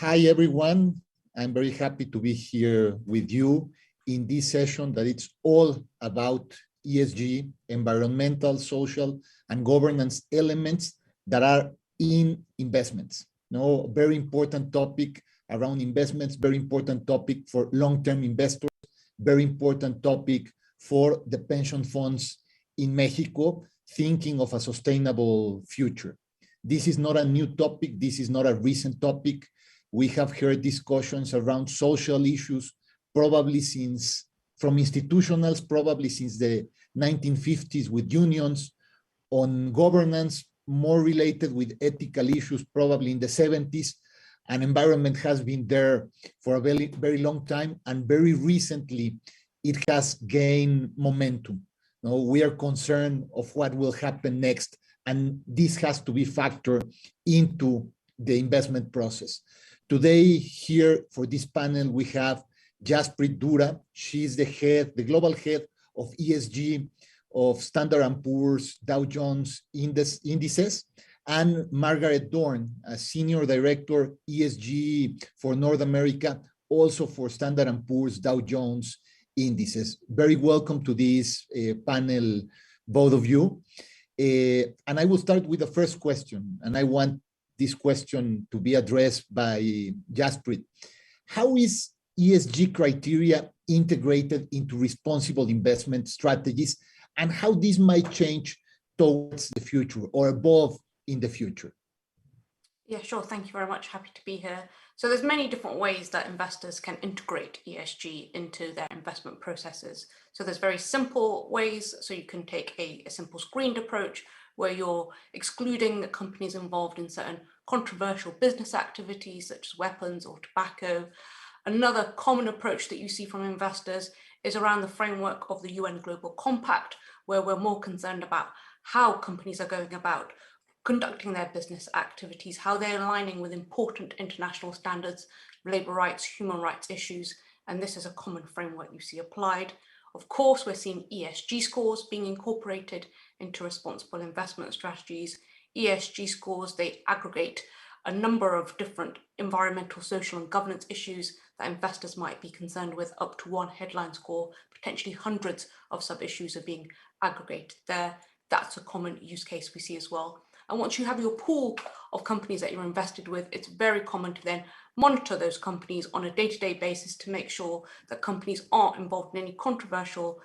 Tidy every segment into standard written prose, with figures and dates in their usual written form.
Hi, everyone. I'm very happy to be here with you in this session that it's all about ESG, environmental, social, and governance elements that are in investments. No, very important topic around investments, very important topic for long-term investors, very important topic for the pension funds in Mexico, thinking of a sustainable future. This is not a new topic. This is not a recent topic. We have heard discussions around social issues probably from institutionals, probably since the 1950s with unions, on governance, more related with ethical issues, probably in the 70s. And environment has been there for a very, very long time. And very recently, it has gained momentum. No, we are concerned of what will happen next. And this has to be factored into the investment process. Today, here for this panel, we have Jaspreet Duhra. She's the global head of ESG of Standard & Poor's Dow Jones Indices, and Margaret Dorn, a Senior Director ESG for North America, also for Standard & Poor's Dow Jones Indices. Very welcome to this panel, both of you. And I will start with the first question, and I want this question to be addressed by Jaspreet. How is ESG criteria integrated into responsible investment strategies, and how this might change towards the future or evolve in the future? Yeah, sure. Thank you very much. Happy to be here. So there's many different ways that investors can integrate ESG into their investment processes. So there's very simple ways. So you can take a simple screened approach where you're excluding the companies involved in certain controversial business activities such as weapons or tobacco. Another common approach that you see from investors is around the framework of the UN Global Compact, where we're more concerned about how companies are going about conducting their business activities, how they're aligning with important international standards, labor rights, human rights issues, and this is a common framework you see applied. Of course, we're seeing ESG scores being incorporated into responsible investment strategies. ESG scores, they aggregate a number of different environmental, social, and governance issues that investors might be concerned with, up to one headline score. Potentially hundreds of sub-issues are being aggregated there. That's a common use case we see as well. And once you have your pool of companies that you're invested with, it's very common to then monitor those companies on a day-to-day basis to make sure that companies aren't involved in any controversial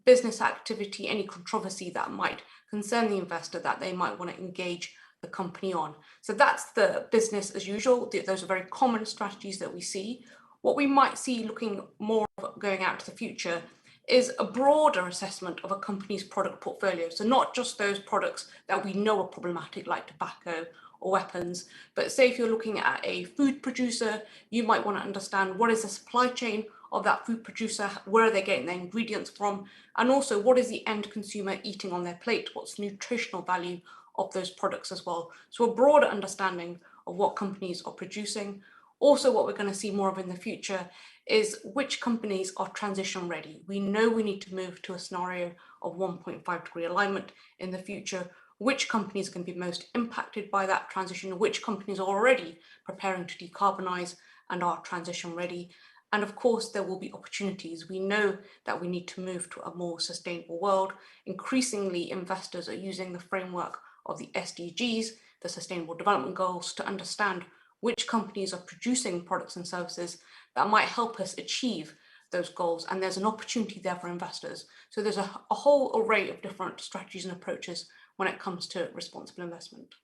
business activity, any controversy that might concern the investor that they might want to engage the company on. So that's the business as usual. Those are very common strategies that we see. What we might see looking more going out to the future is a broader assessment of a company's product portfolio. So not just those products that we know are problematic like tobacco or weapons, but say if you're looking at a food producer, you might want to understand what is the supply chain of that food producer, where are they getting their ingredients from, and also what is the end consumer eating on their plate, what's the nutritional value of those products as well. So a broader understanding of what companies are producing. Also, what we're going to see more of in the future is which companies are transition ready. We know we need to move to a scenario of 1.5 degree alignment in the future. Which companies can be most impacted by that transition? Which companies are already preparing to decarbonize and are transition ready? And of course, there will be opportunities. We know that we need to move to a more sustainable world. Increasingly, investors are using the framework of the SDGs, the Sustainable Development Goals, to understand which companies are producing products and services that might help us achieve those goals. And there's an opportunity there for investors. So there's a whole array of different strategies and approaches when it comes to responsible investment.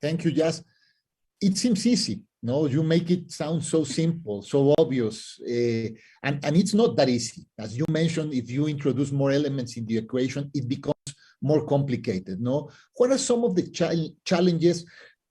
Thank you, Jas. It seems easy. No, you make it sound so simple, so obvious, and it's not that easy. As you mentioned, if you introduce more elements in the equation, it becomes more complicated. No, what are some of the challenges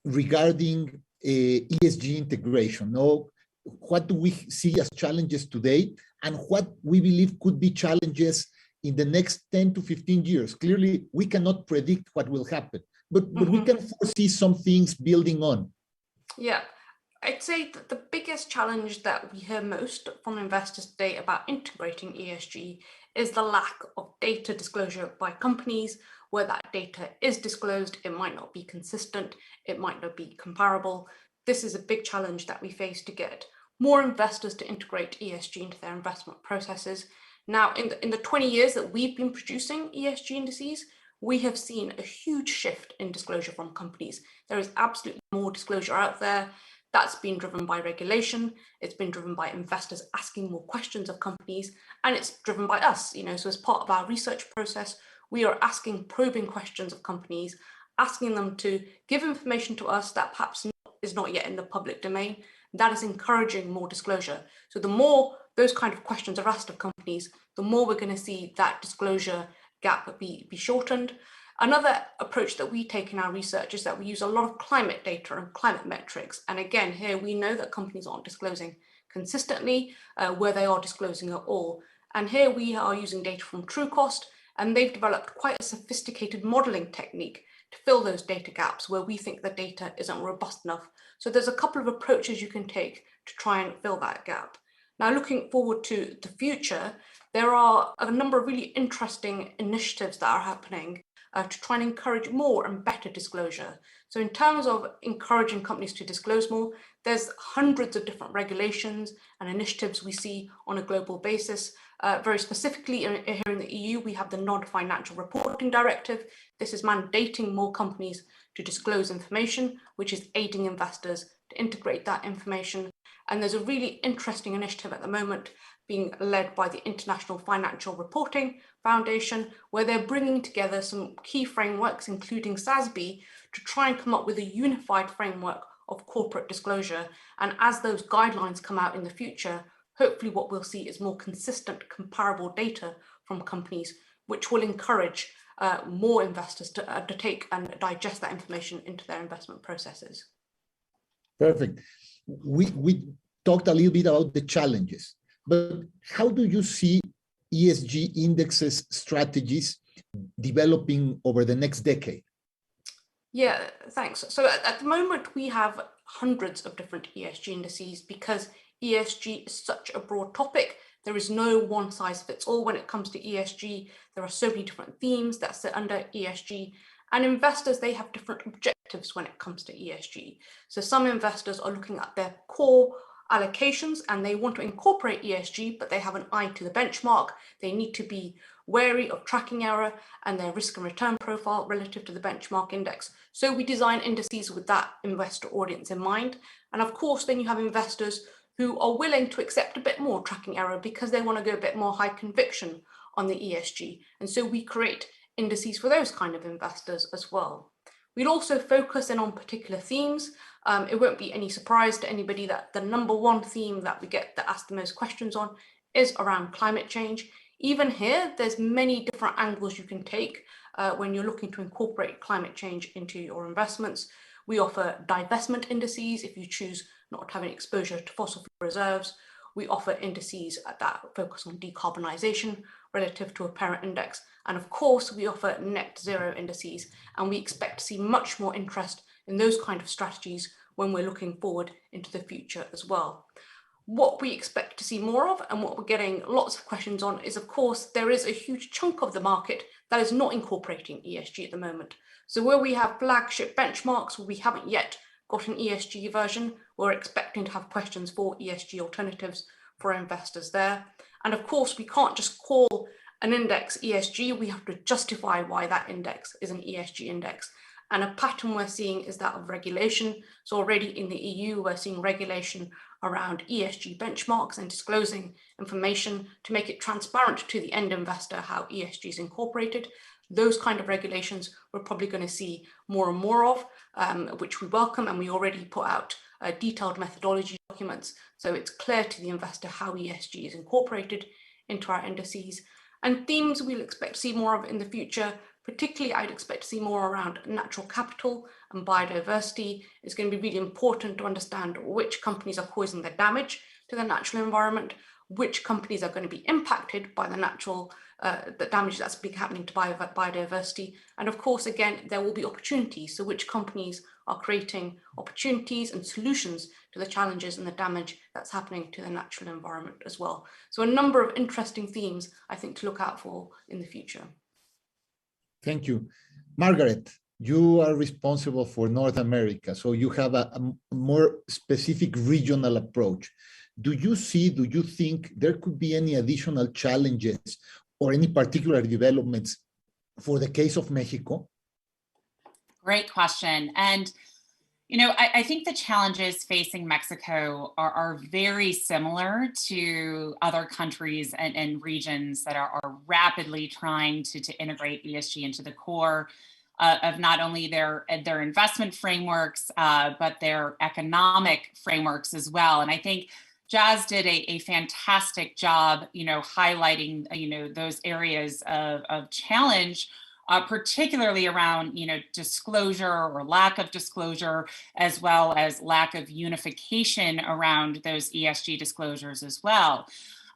regarding ESG integration? No, what do we see as challenges today, and what we believe could be challenges in the next 10 to 15 years? Clearly, we cannot predict what will happen, but we can foresee some things building on. Yeah. I'd say that the biggest challenge that we hear most from investors today about integrating ESG is the lack of data disclosure by companies. Where that data is disclosed, it might not be consistent, it might not be comparable. this is a big challenge that we face to get more investors to integrate ESG into their investment processes. Now, in the 20 years that we've been producing ESG indices, we have seen a huge shift in disclosure from companies. There is absolutely more disclosure out there. That's been driven by regulation. It's been driven by investors asking more questions of companies, and it's driven by us. So as part of our research process, we are asking probing questions of companies, asking them to give information to us that perhaps is not yet in the public domain. That is encouraging more disclosure. So the more those kind of questions are asked of companies, the more we're going to see that disclosure gap be shortened. Another approach that we take in our research is that we use a lot of climate data and climate metrics. And again, here we know that companies aren't disclosing consistently where they are disclosing at all. And here we are using data from Trucost, and they've developed quite a sophisticated modeling technique to fill those data gaps where we think the data isn't robust enough. So there's a couple of approaches you can take to try and fill that gap. Now, looking forward to the future, there are a number of really interesting initiatives that are happening to try and encourage more and better disclosure. So in terms of encouraging companies to disclose more, there's hundreds of different regulations and initiatives we see on a global basis. Very specifically here in the EU, we have the Non-Financial Reporting Directive. This is mandating more companies to disclose information, which is aiding investors to integrate that information. And there's a really interesting initiative at the moment being led by the International Financial Reporting Foundation, where they're bringing together some key frameworks, including SASB, to try and come up with a unified framework of corporate disclosure. And as those guidelines come out in the future, hopefully what we'll see is more consistent, comparable data from companies, which will encourage more investors to take and digest that information into their investment processes. Perfect. We talked a little bit about the challenges, but how do you see ESG indexes strategies developing over the next decade? Yeah, thanks. So at the moment, we have hundreds of different ESG indices because ESG is such a broad topic. There is no one size fits all when it comes to ESG. There are so many different themes that sit under ESG, and investors, they have different objectives when it comes to ESG. So some investors are looking at their core allocations and they want to incorporate ESG, but they have an eye to the benchmark. They need to be wary of tracking error and their risk and return profile relative to the benchmark index. So we design indices with that investor audience in mind. And of course, then you have investors who are willing to accept a bit more tracking error because they want to go a bit more high conviction on the ESG. And so we create indices for those kind of investors as well. We'll also focus in on particular themes. It won't be any surprise to anybody that the number one theme that we get that asked the most questions on is around climate change. Even here, there's many different angles you can take when you're looking to incorporate climate change into your investments. We offer divestment indices if you choose not to have any exposure to fossil fuel reserves. We offer indices that focus on decarbonisation relative to a parent index. And of course, we offer net zero indices, and we expect to see much more interest in those kind of strategies when we're looking forward into the future as well. What we expect to see more of, and what we're getting lots of questions on, is of course, there is a huge chunk of the market that is not incorporating ESG at the moment. So where we have flagship benchmarks, where we haven't yet got an ESG version, we're expecting to have questions for ESG alternatives for investors there. And of course, we can't just call an index ESG, we have to justify why that index is an ESG index. And a pattern we're seeing is that of regulation. So already in the EU, we're seeing regulation around ESG benchmarks and disclosing information to make it transparent to the end investor how ESG is incorporated. Those kind of regulations we're probably going to see more and more of, which we welcome, and we already put out detailed methodology documents, so it's clear to the investor how ESG is incorporated into our indices. And themes we'll expect to see more of in the future, particularly I'd expect to see more around natural capital and biodiversity. It's going to be really important to understand which companies are causing the damage to the natural environment, which companies are going to be impacted by the damage that's been happening to biodiversity. And of course, again, there will be opportunities. So which companies are creating opportunities and solutions to the challenges and the damage that's happening to the natural environment as well. So a number of interesting themes, I think, to look out for in the future. Thank you. Margaret, you are responsible for North America, so you have a more specific regional approach. Do you think there could be any additional challenges or any particular developments for the case of Mexico? Great question. And, I think the challenges facing Mexico are very similar to other countries and regions that are rapidly trying to integrate ESG into the core of not only their investment frameworks, but their economic frameworks as well. And I think Jas did a fantastic job, highlighting, those areas of challenge, particularly around, disclosure or lack of disclosure, as well as lack of unification around those ESG disclosures as well.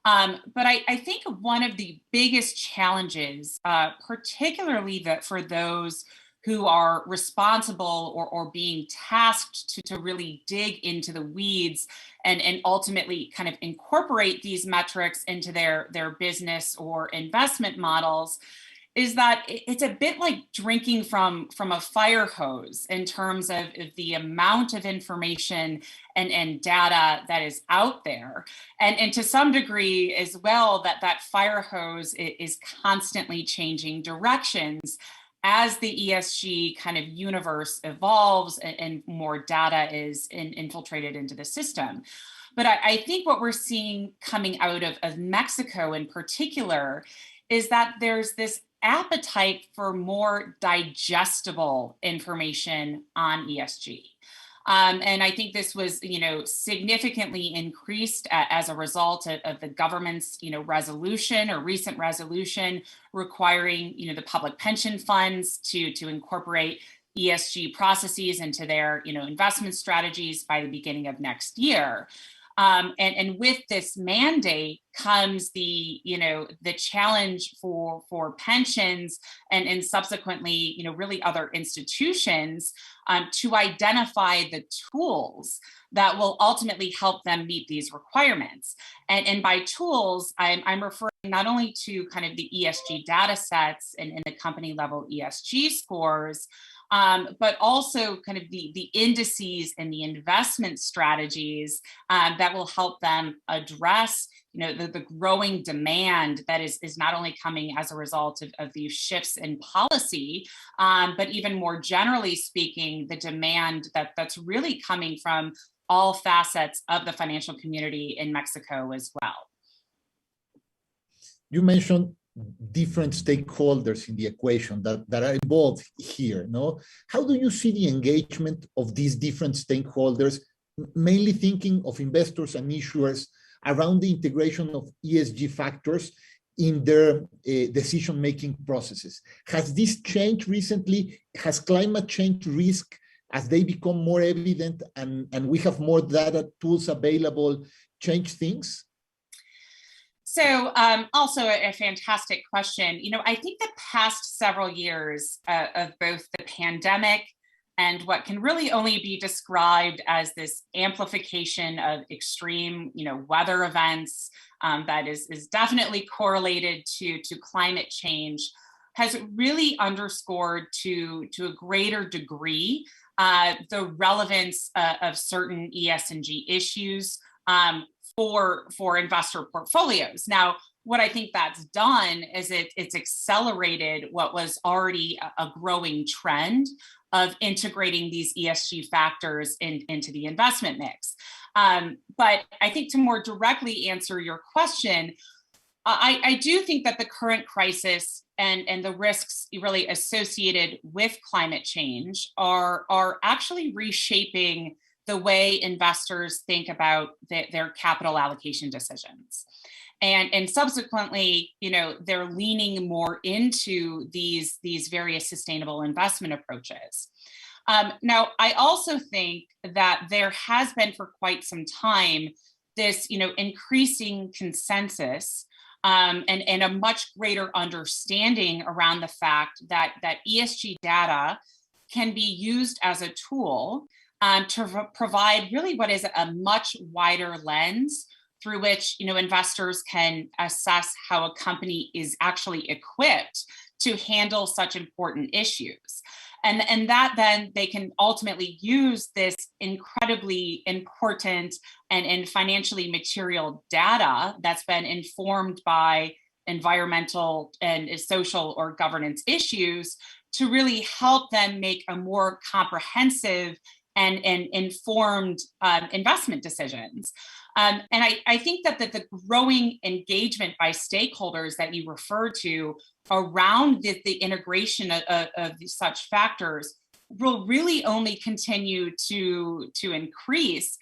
But I think one of the biggest challenges, particularly for those who are responsible or being tasked to really dig into the weeds and ultimately kind of incorporate these metrics into their business or investment models, is that it's a bit like drinking from a fire hose in terms of the amount of information and data that is out there. And to some degree as well, that fire hose is constantly changing directions as the ESG kind of universe evolves and more data is infiltrated into the system. But I think what we're seeing coming out of Mexico in particular is that there's this appetite for more digestible information on ESG. And I think this was, significantly increased as a result of the government's, resolution or recent resolution requiring, the public pension funds to incorporate ESG processes into their, investment strategies by the beginning of next year. And with this mandate comes the challenge for pensions and subsequently, really other institutions to identify the tools that will ultimately help them meet these requirements. And by tools, I'm referring not only to kind of the ESG data sets and the company level ESG scores, but also kind of the indices and the investment strategies that will help them address, the growing demand that is not only coming as a result of these shifts in policy, but even more generally speaking, the demand that's really coming from all facets of the financial community in Mexico as well. You mentioned different stakeholders in the equation that are involved here, no? How do you see the engagement of these different stakeholders, mainly thinking of investors and issuers around the integration of ESG factors in their decision-making processes? Has this changed recently? Has climate change risk, as they become more evident and we have more data tools available, change things? So also a fantastic question. I think the past several years of both the pandemic and what can really only be described as this amplification of extreme, weather events that is definitely correlated to climate change has really underscored to a greater degree the relevance of certain ESG issues for investor portfolios. Now, what I think that's done is it's accelerated what was already a growing trend of integrating these ESG factors into the investment mix. But I think to more directly answer your question, I do think that the current crisis and the risks really associated with climate change are actually reshaping the way investors think about their capital allocation decisions. And subsequently, they're leaning more into these various sustainable investment approaches. Now, I also think that there has been for quite some time this, increasing consensus and a much greater understanding around the fact that ESG data can be used as a tool to provide really what is a much wider lens through which investors can assess how a company is actually equipped to handle such important issues. And that then they can ultimately use this incredibly important and financially material data that's been informed by environmental and social or governance issues to really help them make a more comprehensive and informed investment decisions. And I think that the growing engagement by stakeholders that you refer to around the integration of such factors will really only continue to increase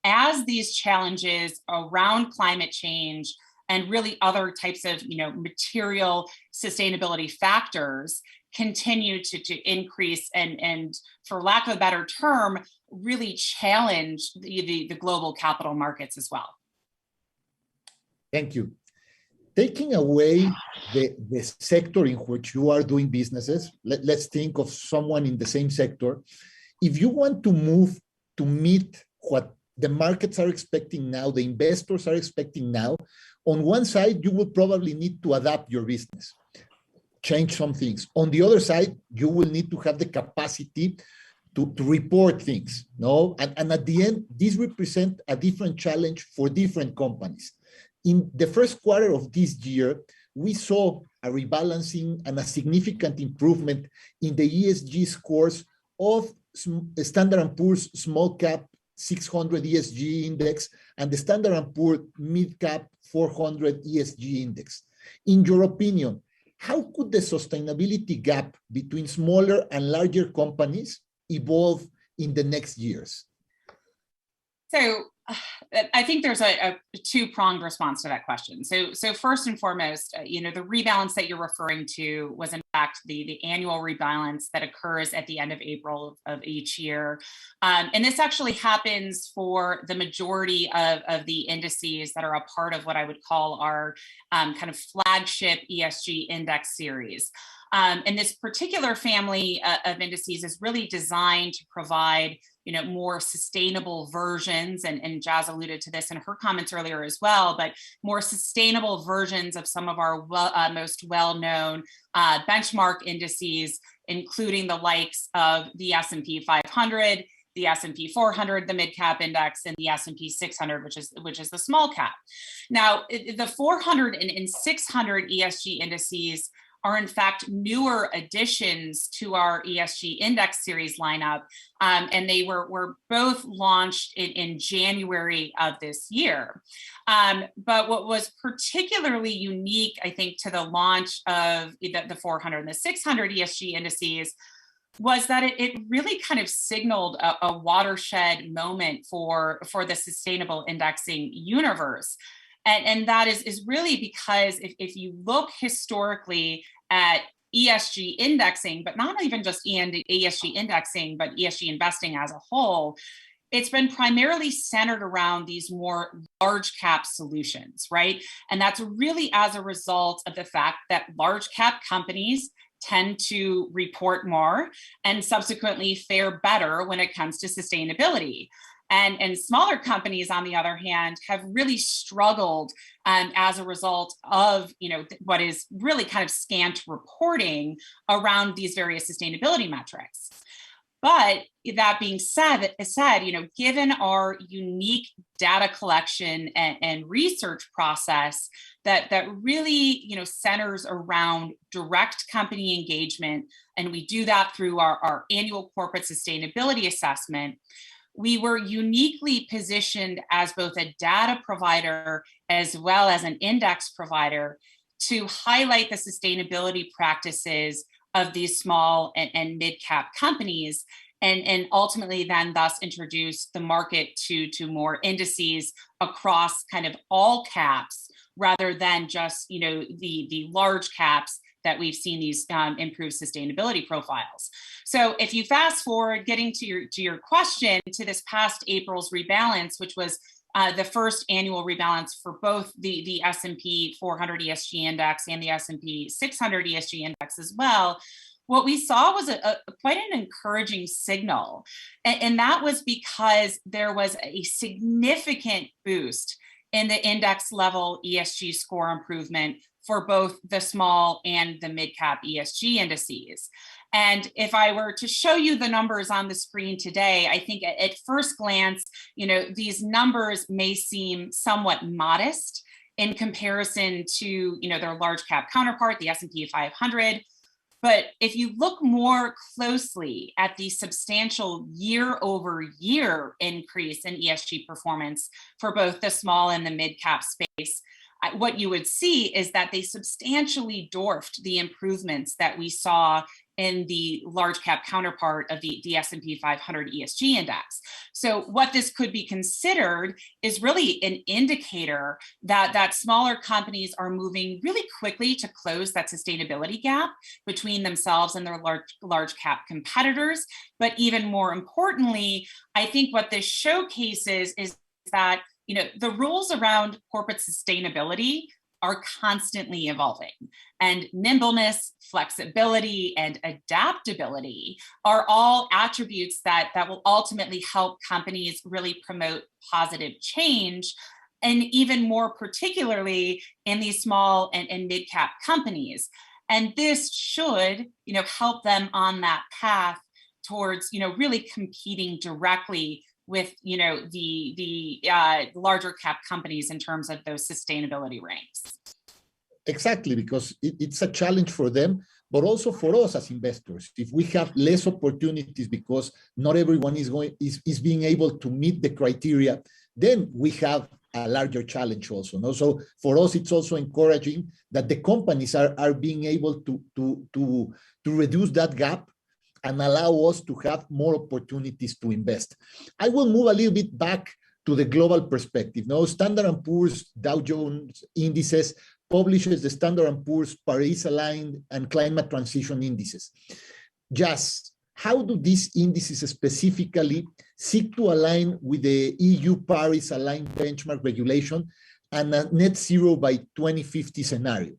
as these challenges around climate change and really other types of material sustainability factors continue to increase and for lack of a better term, really challenge the global capital markets as well. Thank you. Taking away the sector in which you are doing businesses, let's think of someone in the same sector. If you want to move to meet what the markets are expecting now, the investors are expecting now, on one side, you will probably need to adapt your business, change some things. On the other side, you will need to have the capacity to report things, no? And at the end, these represent a different challenge for different companies. In the first quarter of this year, we saw a rebalancing and a significant improvement in the ESG scores of Standard & Poor's Small Cap 600 ESG Index and the Standard & Poor's Mid Cap 400 ESG Index. In your opinion, how could the sustainability gap between smaller and larger companies evolve in the next years? So I think there's a two-pronged response to that question. So first and foremost, the rebalance that you're referring to was in fact the annual rebalance that occurs at the end of April of each year. And this actually happens for the majority of the indices that are a part of what I would call our kind of flagship ESG index series. And this particular family of indices is really designed to provide more sustainable versions, and Jazz alluded to this in her comments earlier as well, but more sustainable versions of some of our most well-known benchmark indices, including the likes of the S&P 500, the S&P 400, the mid-cap index, and the S&P 600, which is the small cap. Now, the 400 and 600 ESG indices are in fact newer additions to our ESG index series lineup. And they were both launched in January of this year. But what was particularly unique, I think, to the launch of the 400 and the 600 ESG indices was that it really kind of signaled a watershed moment for the sustainable indexing universe. And that is really because if you look historically at ESG indexing, but not even just ESG indexing, but ESG investing as a whole, it's been primarily centered around these more large cap solutions, right? And that's really as a result of the fact that large cap companies tend to report more and subsequently fare better when it comes to sustainability. And smaller companies, on the other hand, have really struggled as a result of what is really kind of scant reporting around these various sustainability metrics. But that being said, given our unique data collection and research process that really centers around direct company engagement, and we do that through our annual corporate sustainability assessment, we were uniquely positioned as both a data provider as well as an index provider to highlight the sustainability practices of these small and mid-cap companies, and ultimately then thus introduce the market to more indices across kind of all caps rather than just the large caps that we've seen these improved sustainability profiles. So if you fast forward, getting to your question, to this past April's rebalance, which was the first annual rebalance for both the S&P 400 ESG index and the S&P 600 ESG index as well, what we saw was quite an encouraging signal. And that was because there was a significant boost in the index level ESG score improvement for both the small and the mid-cap ESG indices. And if I were to show you the numbers on the screen today, I think at first glance, these numbers may seem somewhat modest in comparison to, their large cap counterpart, the S&P 500. But if you look more closely at the substantial year-over-year increase in ESG performance for both the small and the mid-cap space, what you would see is that they substantially dwarfed the improvements that we saw in the large cap counterpart of the S&P 500 ESG index. So what this could be considered is really an indicator that smaller companies are moving really quickly to close that sustainability gap between themselves and their large cap competitors. But even more importantly, I think what this showcases is that the rules around corporate sustainability are constantly evolving, and nimbleness, flexibility, and adaptability are all attributes that will ultimately help companies really promote positive change, and even more particularly in these small and mid-cap companies. And this should, help them on that path towards, really competing directly with the larger cap companies in terms of those sustainability ranks. Exactly, because it's a challenge for them, but also for us as investors. If we have less opportunities because not everyone is being able to meet the criteria, then we have a larger challenge also. No? So for us, it's also encouraging that the companies are being able to reduce that gap and allow us to have more opportunities to invest. I will move a little bit back to the global perspective. Now, Standard & Poor's Dow Jones Indices publishes the Standard & Poor's Paris-aligned and climate transition indices. Jas, how do these indices specifically seek to align with the EU Paris-aligned benchmark regulation and a net zero by 2050 scenario?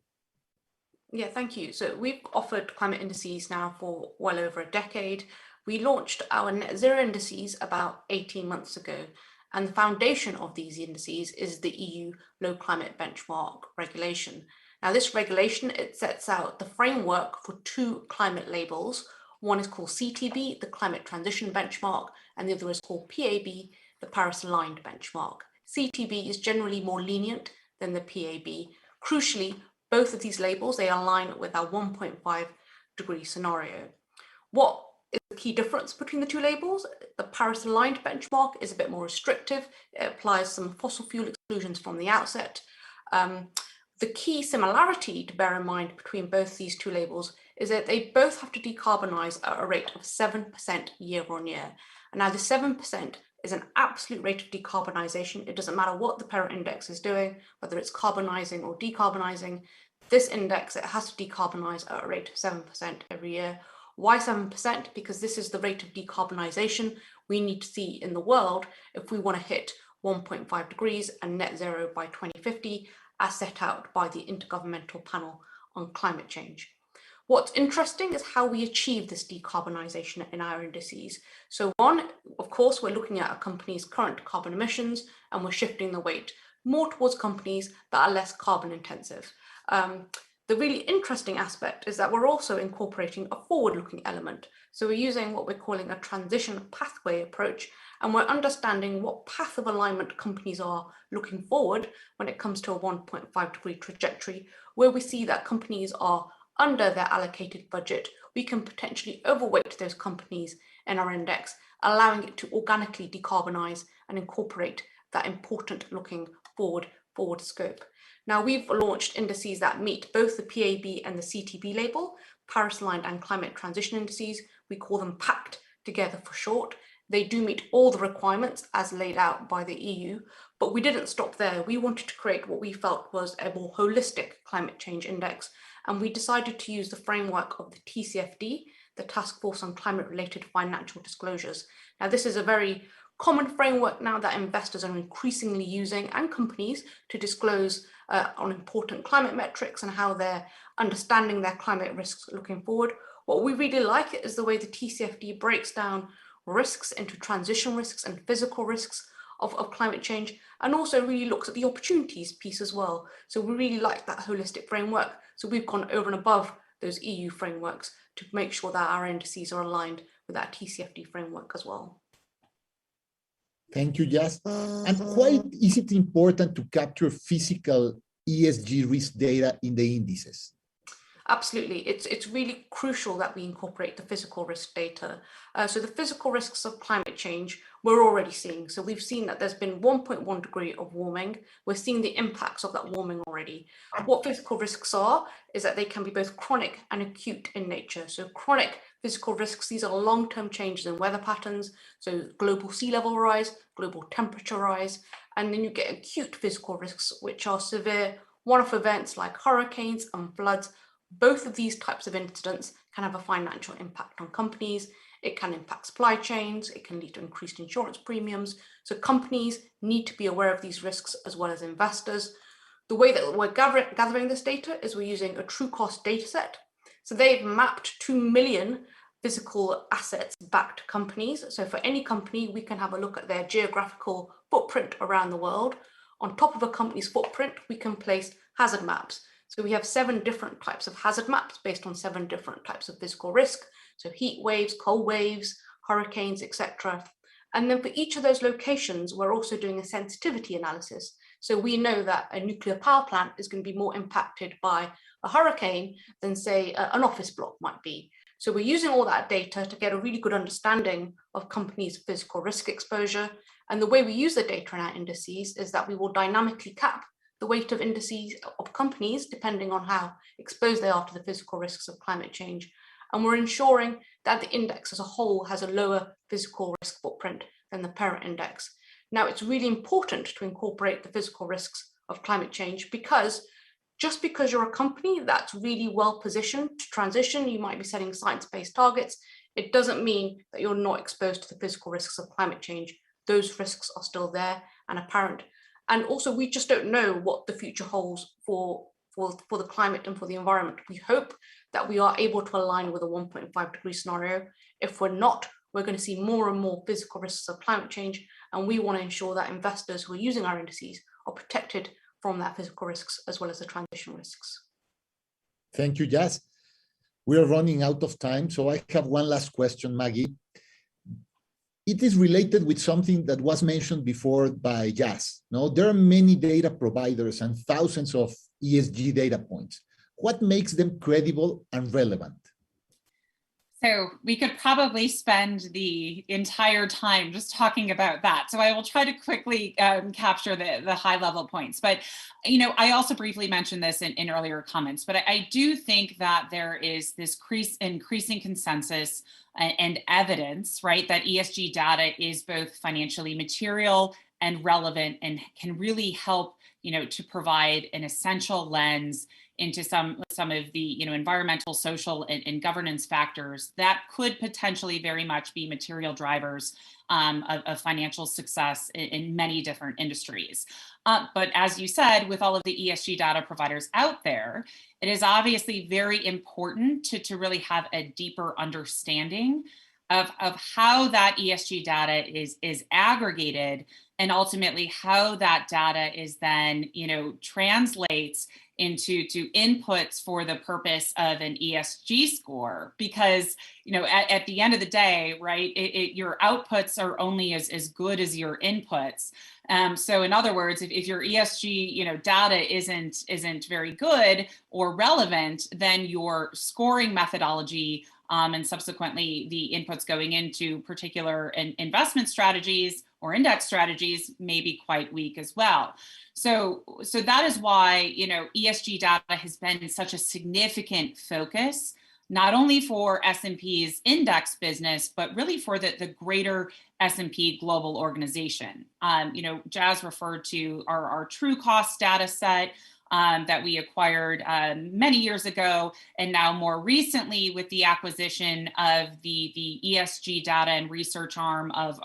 Yeah, thank you. So we've offered climate indices now for well over a decade. We launched our net zero indices about 18 months ago. And the foundation of these indices is the EU Low Climate Benchmark regulation. Now, this regulation, it sets out the framework for two climate labels. One is called CTB, the Climate Transition Benchmark, and the other is called PAB, the Paris Aligned Benchmark. CTB is generally more lenient than the PAB. Crucially, both of these labels, they align with our 1.5 degree scenario. What is the key difference between the two labels? The Paris Aligned Benchmark is a bit more restrictive. It applies some fossil fuel exclusions from the outset. The key similarity to bear in mind between both these two labels is that they both have to decarbonize at a rate of 7% year on year. And now the 7% is an absolute rate of decarbonization. It doesn't matter what the parent index is doing, whether it's carbonizing or decarbonizing. This index, it has to decarbonize at a rate of 7% every year. Why 7%? Because this is the rate of decarbonization we need to see in the world if we want to hit 1.5 degrees and net zero by 2050, as set out by the Intergovernmental Panel on Climate Change. What's interesting is how we achieve this decarbonization in our indices. So one, of course, we're looking at a company's current carbon emissions, and we're shifting the weight more towards companies that are less carbon intensive. The really interesting aspect is that we're also incorporating a forward-looking element. So we're using what we're calling a transition pathway approach, and we're understanding what path of alignment companies are looking forward when it comes to a 1.5 degree trajectory, where we see that companies are under their allocated budget. We can potentially overweight those companies in our index, allowing it to organically decarbonize and incorporate that important looking forward scope. Now, we've launched indices that meet both the PAB and the CTB label, Paris Aligned and Climate Transition Indices. We call them PACT together for short. They do meet all the requirements as laid out by the EU, but we didn't stop there. We wanted to create what we felt was a more holistic climate change index, and we decided to use the framework of the TCFD, the Task Force on Climate-Related Financial Disclosures. Now, this is a very common framework now that investors are increasingly using, and companies, to disclose on important climate metrics and how they're understanding their climate risks looking forward. What we really like is the way the TCFD breaks down risks into transition risks and physical risks of climate change, and also really looks at the opportunities piece as well. So we really like that holistic framework. So we've gone over and above those EU frameworks to make sure that our indices are aligned with that TCFD framework as well. Thank you, Jas. And why is it important to capture physical ESG risk data in the indices? Absolutely. It's really crucial that we incorporate the physical risk data. So the physical risks of climate change, we're already seeing. So we've seen that there's been 1.1 degree of warming. We're seeing the impacts of that warming already. What physical risks are is that they can be both chronic and acute in nature. So chronic physical risks, these are long-term changes in weather patterns. So global sea level rise, global temperature rise, and then you get acute physical risks, which are severe one-off events like hurricanes and floods. Both of these types of incidents can have a financial impact on companies. It can impact supply chains. It can lead to increased insurance premiums. So companies need to be aware of these risks as well as investors. The way that we're gathering this data is we're using a true cost data set. So they've mapped 2 million physical assets back to companies. So for any company, we can have a look at their geographical footprint around the world. On top of a company's footprint, we can place hazard maps. So we have 7 different types of hazard maps based on 7 different types of physical risk. So heat waves, cold waves, hurricanes, etc. And then for each of those locations, we're also doing a sensitivity analysis. So we know that a nuclear power plant is going to be more impacted by a hurricane than, say, an office block might be. So we're using all that data to get a really good understanding of companies' physical risk exposure. And the way we use the data in our indices is that we will dynamically cap the weight of indices of companies depending on how exposed they are to the physical risks of climate change. And we're ensuring that the index as a whole has a lower physical risk footprint than the parent index. Now, it's really important to incorporate the physical risks of climate change because just because you're a company that's really well positioned to transition, you might be setting science-based targets, it doesn't mean that you're not exposed to the physical risks of climate change. Those risks are still there and apparent. And also, we just don't know what the future holds for the climate and for the environment. We hope that we are able to align with a 1.5 degree scenario. If we're not, we're going to see more and more physical risks of climate change. And we want to ensure that investors who are using our indices are protected from that physical risks as well as the transition risks. Thank you, Jas. We are running out of time, so I have one last question, Maggie. It is related with something that was mentioned before by Jas. No, there are many data providers and thousands of ESG data points. What makes them credible and relevant? So we could probably spend the entire time just talking about that. So I will try to quickly capture the high level points. But, you know, I also briefly mentioned this in earlier comments, but I do think that there is this increasing consensus and evidence, right, that ESG data is both financially material and relevant and can really help, you know, to provide an essential lens into some of the, you know, environmental, social, and governance factors that could potentially very much be material drivers of financial success in many different industries. But as you said, with all of the ESG data providers out there, it is obviously very important to really have a deeper understanding of how that ESG data is aggregated, and ultimately how that data is then, you know, translates into inputs for the purpose of an ESG score. Because, you know, at the end of the day, right, your outputs are only as good as your inputs. So in other words, if your ESG, you know, data isn't very good or relevant, then your scoring methodology and subsequently the inputs going into particular investment strategies or index strategies may be quite weak as well. So that is why, you know, ESG data has been such a significant focus, not only for S&P's index business, but really for the greater S&P global organization. You know, Jas referred to our true cost data set that we acquired many years ago, and now more recently with the acquisition of the ESG data and research arm of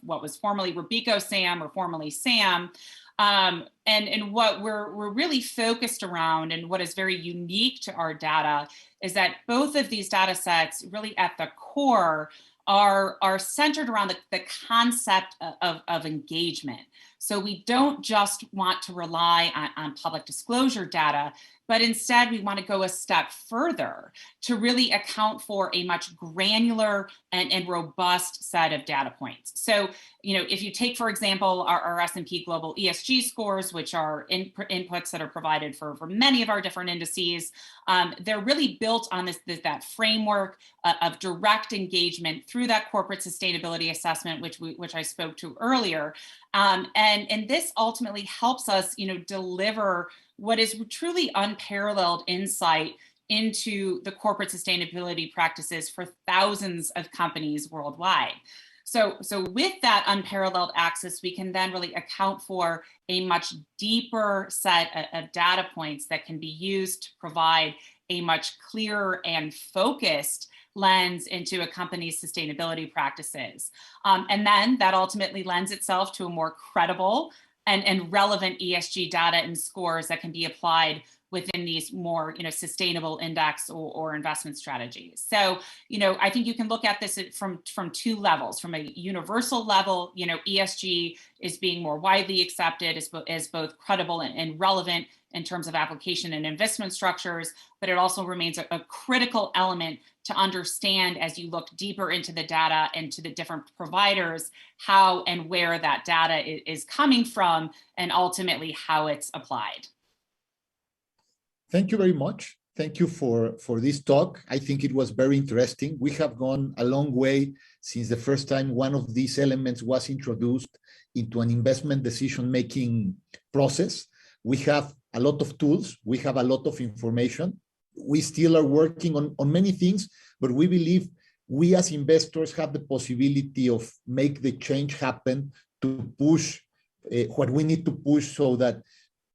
what was formerly RobecoSAM or formerly SAM. And what we're really focused around, and what is very unique to our data, is that both of these data sets really at the core are centered around the concept of engagement. So we don't just want to rely on public disclosure data, but instead we want to go a step further to really account for a much granular and robust set of data points. So, if you take, for example, our S&P Global ESG scores, which are inputs that are provided for many of our different indices, they're really built on that framework of direct engagement through that corporate sustainability assessment, which I spoke to earlier. And this ultimately helps us, deliver what is truly unparalleled insight into the corporate sustainability practices for thousands of companies worldwide. So with that unparalleled access, we can then really account for a much deeper set of data points that can be used to provide a much clearer and focused lens into a company's sustainability practices. And then that ultimately lends itself to a more credible and relevant ESG data and scores that can be applied within these more sustainable index or investment strategies. So I think you can look at this from two levels. From a universal level, ESG is being more widely accepted as both credible and relevant in terms of application and investment structures, but it also remains a critical element to understand as you look deeper into the data and to the different providers, how and where that data is coming from, and ultimately how it's applied. Thank you very much. Thank you for this talk. I think it was very interesting. We have gone a long way since the first time one of these elements was introduced into an investment decision-making process. We have a lot of tools. We have a lot of information. We still are working on many things, but we believe we as investors have the possibility of make the change happen to push what we need to push so that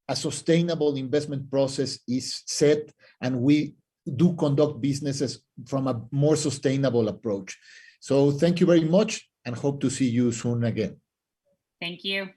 a sustainable investment process is set and we do conduct businesses from a more sustainable approach. So thank you very much and hope to see you soon again. Thank you.